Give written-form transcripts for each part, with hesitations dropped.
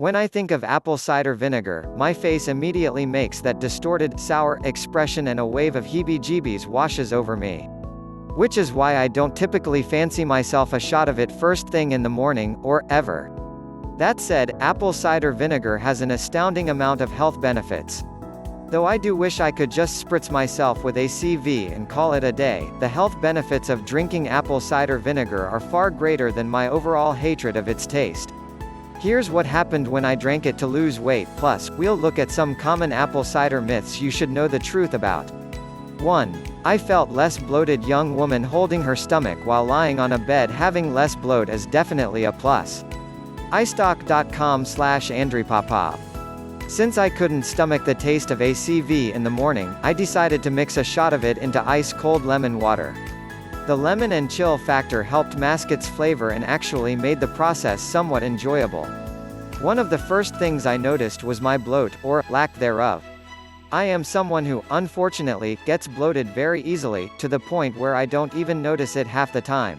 When I think of apple cider vinegar, my face immediately makes that distorted, sour expression and a wave of heebee-jeebies washes over me. Which is why I don't typically fancy myself a shot of it first thing in the morning, or ever. That said, apple cider vinegar has an astounding amount of health benefits. Though I do wish I could just spritz myself with ACV and call it a day, the health benefits of drinking apple cider vinegar are far greater than my overall hatred of its taste. Here's what happened when I drank it to lose weight, plus, we'll look at some common apple cider myths you should know the truth about. 1. I felt less bloated. Young woman holding her stomach while lying on a bed having less bloat is definitely a plus. istock.com/andripapa. Since I couldn't stomach the taste of ACV in the morning, I decided to mix a shot of it into ice-cold lemon water. The lemon and chill factor helped mask its flavor and actually made the process somewhat enjoyable. One of the first things I noticed was my bloat, or lack thereof. I am someone who, unfortunately, gets bloated very easily, to the point where I don't even notice it half the time.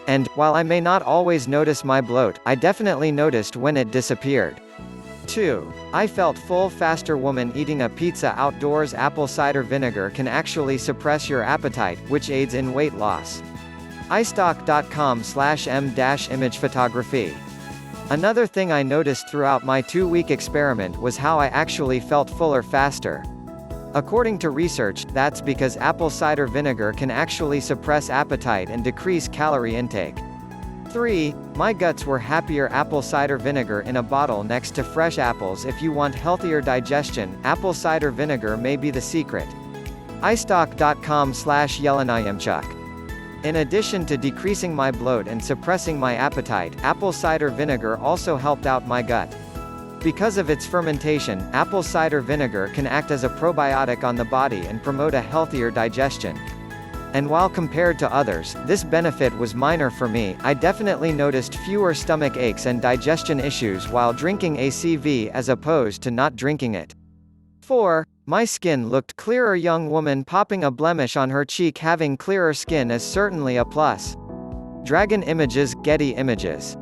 And, while I may not always notice my bloat, I definitely noticed when it disappeared. 2. I felt full faster. Woman eating a pizza outdoors. Apple cider vinegar can actually suppress your appetite, which aids in weight loss. istock.com/m-image photography. Another thing I noticed throughout my 2-week experiment was how I actually felt fuller faster. According to research, that's because apple cider vinegar can actually suppress appetite and decrease calorie intake. 3. My guts were happier. Apple cider vinegar in a bottle next to fresh apples. If you want healthier digestion, apple cider vinegar may be the secret. istock.com/yelenayemchuk. In addition to decreasing my bloat and suppressing my appetite, apple cider vinegar also helped out my gut. Because of its fermentation, apple cider vinegar can act as a probiotic on the body and promote a healthier digestion. And while compared to others, this benefit was minor for me. I definitely noticed fewer stomach aches and digestion issues while drinking ACV as opposed to not drinking it. 4. My skin looked clearer. Young woman popping a blemish on her cheek. Having clearer skin is certainly a plus. Dragon Images, Getty Images.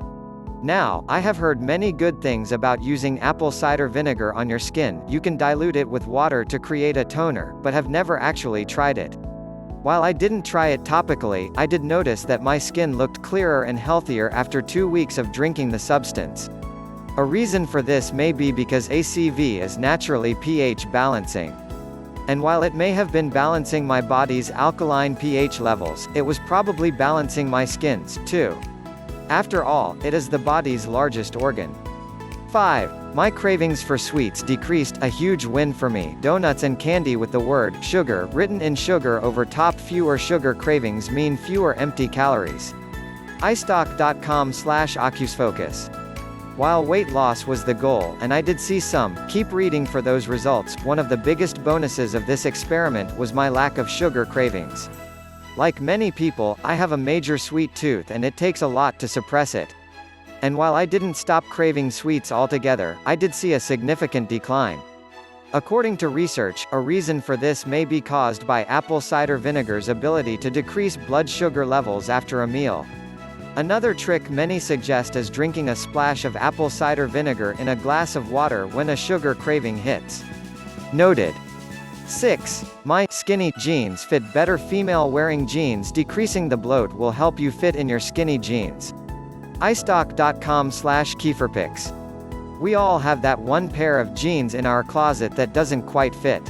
Now, I have heard many good things about using apple cider vinegar on your skin. You can dilute it with water to create a toner, but have never actually tried it. While I didn't try it topically, I did notice that my skin looked clearer and healthier after 2 weeks of drinking the substance. A reason for this may be because ACV is naturally pH balancing. And while it may have been balancing my body's alkaline pH levels, it was probably balancing my skin's, too. After all, it is the body's largest organ. 5. My cravings for sweets decreased, a huge win for me. Donuts and candy with the word sugar written in sugar over top. Fewer sugar cravings mean fewer empty calories. istock.com/ocusfocus. While weight loss was the goal, and I did see some, keep reading for those results, one of the biggest bonuses of this experiment was my lack of sugar cravings. Like many people, I have a major sweet tooth and it takes a lot to suppress it. And while I didn't stop craving sweets altogether, I did see a significant decline. According to research, a reason for this may be caused by apple cider vinegar's ability to decrease blood sugar levels after a meal. Another trick many suggest is drinking a splash of apple cider vinegar in a glass of water when a sugar craving hits. Noted. 6. My skinny jeans fit better. Female wearing jeans. Decreasing the bloat will help you fit in your skinny jeans. istock.com/kefirpics. We all have that one pair of jeans in our closet that doesn't quite fit.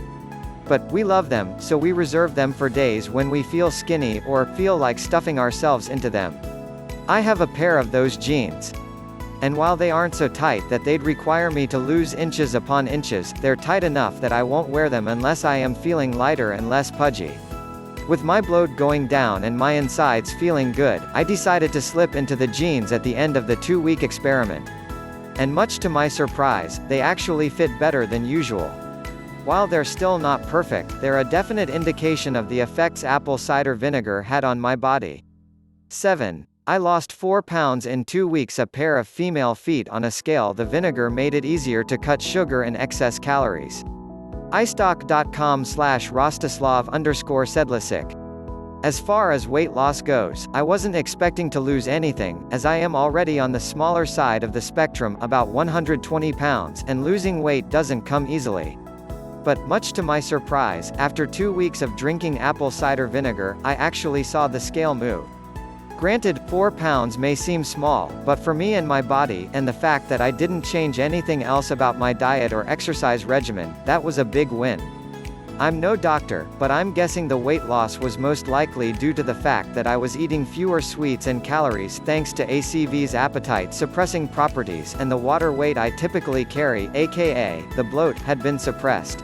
But we love them, so we reserve them for days when we feel skinny or feel like stuffing ourselves into them. I have a pair of those jeans. And while they aren't so tight that they'd require me to lose inches upon inches, they're tight enough that I won't wear them unless I am feeling lighter and less pudgy. With my bloat going down and my insides feeling good, I decided to slip into the jeans at the end of the 2-week experiment. And much to my surprise, they actually fit better than usual. While they're still not perfect, they're a definite indication of the effects apple cider vinegar had on my body. 7. I lost 4 pounds in 2 weeks. A pair of female feet on a scale. The vinegar made it easier to cut sugar and excess calories. istock.com/Rostislav_Sedlacek. As far as weight loss goes, I wasn't expecting to lose anything, as I am already on the smaller side of the spectrum, about 120 pounds, and losing weight doesn't come easily. But, much to my surprise, after 2 weeks of drinking apple cider vinegar, I actually saw the scale move. Granted, 4 pounds may seem small, but for me and my body, and the fact that I didn't change anything else about my diet or exercise regimen, that was a big win. I'm no doctor, but I'm guessing the weight loss was most likely due to the fact that I was eating fewer sweets and calories thanks to ACV's appetite-suppressing properties, and the water weight I typically carry, aka, the bloat, had been suppressed.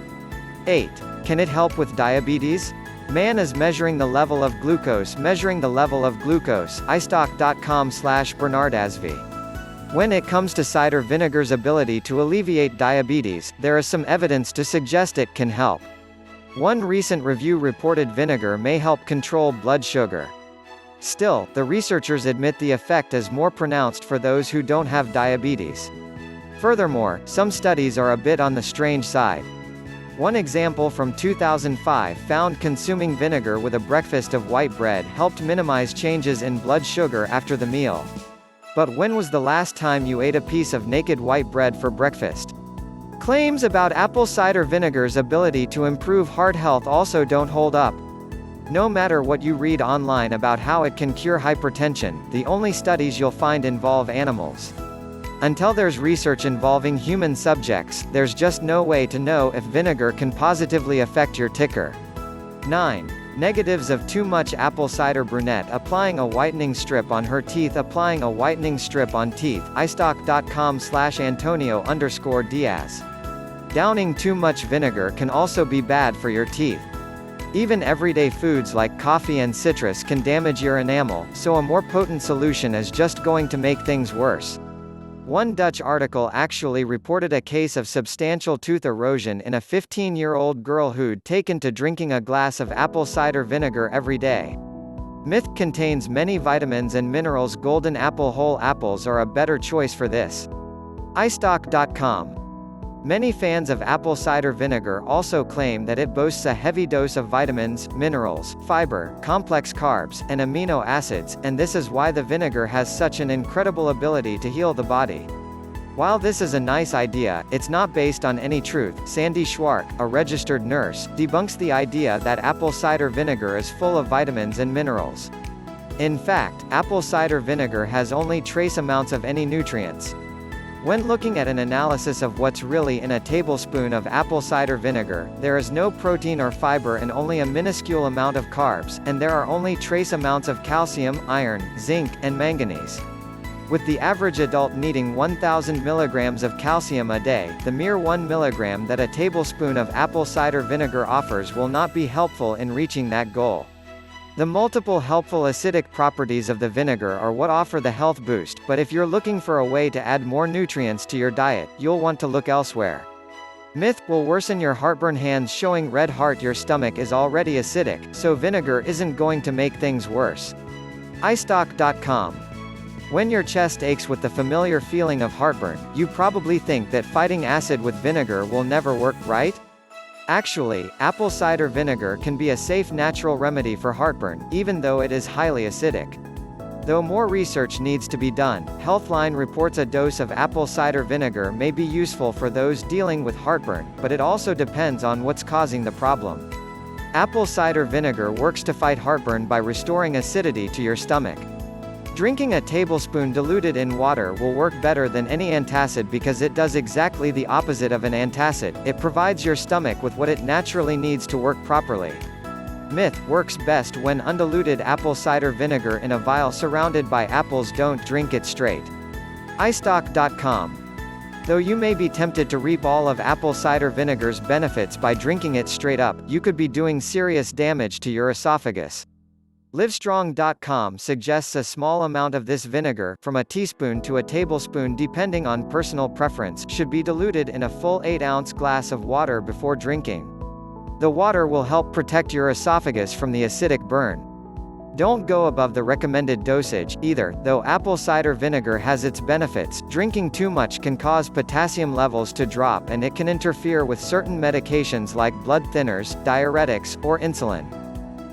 8. Can it help with diabetes? Man is measuring the level of glucose. iStock.com/BernardAsvi. When it comes to cider vinegar's ability to alleviate diabetes, there is some evidence to suggest it can help. One recent review reported vinegar may help control blood sugar. Still, the researchers admit the effect is more pronounced for those who don't have diabetes. Furthermore, some studies are a bit on the strange side. One example from 2005 found consuming vinegar with a breakfast of white bread helped minimize changes in blood sugar after the meal. But when was the last time you ate a piece of naked white bread for breakfast? Claims about apple cider vinegar's ability to improve heart health also don't hold up. No matter what you read online about how it can cure hypertension, the only studies you'll find involve animals. Until there's research involving human subjects, there's just no way to know if vinegar can positively affect your ticker. 9. Negatives of too much apple cider. Brunette applying a whitening strip on her teeth. Applying a whitening strip on teeth. iStock.com/Antonio_Diaz. Downing too much vinegar can also be bad for your teeth. Even everyday foods like coffee and citrus can damage your enamel, so a more potent solution is just going to make things worse. One Dutch article actually reported a case of substantial tooth erosion in a 15-year-old girl who'd taken to drinking a glass of apple cider vinegar every day. Myth contains many vitamins and minerals. Golden apple. Whole apples are a better choice for this. iStock.com. Many fans of apple cider vinegar also claim that it boasts a heavy dose of vitamins, minerals, fiber, complex carbs, and amino acids, and this is why the vinegar has such an incredible ability to heal the body. While this is a nice idea, it's not based on any truth. Sandy Schwark, a registered nurse, debunks the idea that apple cider vinegar is full of vitamins and minerals. In fact, apple cider vinegar has only trace amounts of any nutrients. When looking at an analysis of what's really in a tablespoon of apple cider vinegar, there is no protein or fiber and only a minuscule amount of carbs, and there are only trace amounts of calcium, iron, zinc, and manganese. With the average adult needing 1,000 milligrams of calcium a day, the mere 1 milligram that a tablespoon of apple cider vinegar offers will not be helpful in reaching that goal. The multiple helpful acidic properties of the vinegar are what offer the health boost, but if you're looking for a way to add more nutrients to your diet, you'll want to look elsewhere. Myth will worsen your heartburn. Hands showing red heart. Your stomach is already acidic, so vinegar isn't going to make things worse. iStock.com. When your chest aches with the familiar feeling of heartburn, you probably think that fighting acid with vinegar will never work, right? Actually, apple cider vinegar can be a safe natural remedy for heartburn, even though it is highly acidic. Though more research needs to be done, Healthline reports a dose of apple cider vinegar may be useful for those dealing with heartburn, but it also depends on what's causing the problem. Apple cider vinegar works to fight heartburn by restoring acidity to your stomach. Drinking a tablespoon diluted in water will work better than any antacid because it does exactly the opposite of an antacid. It provides your stomach with what it naturally needs to work properly. Myth works best when undiluted apple cider vinegar in a vial surrounded by apples. Don't drink it straight. iStock.com. Though you may be tempted to reap all of apple cider vinegar's benefits by drinking it straight up, you could be doing serious damage to your esophagus. Livestrong.com suggests a small amount of this vinegar, from a teaspoon to a tablespoon depending on personal preference, should be diluted in a full 8-ounce glass of water before drinking. The water will help protect your esophagus from the acidic burn. Don't go above the recommended dosage, either, though apple cider vinegar has its benefits. Drinking too much can cause potassium levels to drop and it can interfere with certain medications like blood thinners, diuretics, or insulin.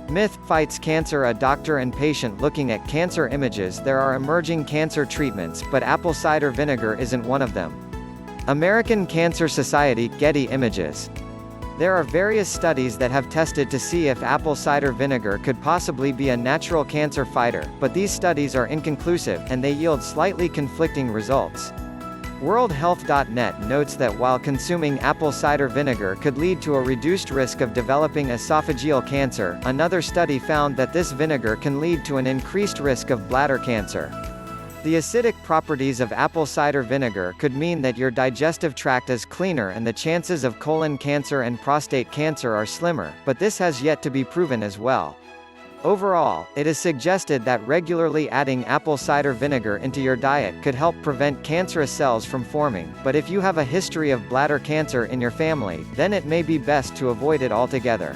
Myth fights cancer. A doctor and patient looking at cancer images. There are emerging cancer treatments, but apple cider vinegar isn't one of them. American Cancer Society, Getty Images. There are various studies that have tested to see if apple cider vinegar could possibly be a natural cancer fighter, but these studies are inconclusive, and they yield slightly conflicting results. WorldHealth.net notes that while consuming apple cider vinegar could lead to a reduced risk of developing esophageal cancer, another study found that this vinegar can lead to an increased risk of bladder cancer. The acidic properties of apple cider vinegar could mean that your digestive tract is cleaner and the chances of colon cancer and prostate cancer are slimmer, but this has yet to be proven as well. Overall, it is suggested that regularly adding apple cider vinegar into your diet could help prevent cancerous cells from forming, but if you have a history of bladder cancer in your family, then it may be best to avoid it altogether.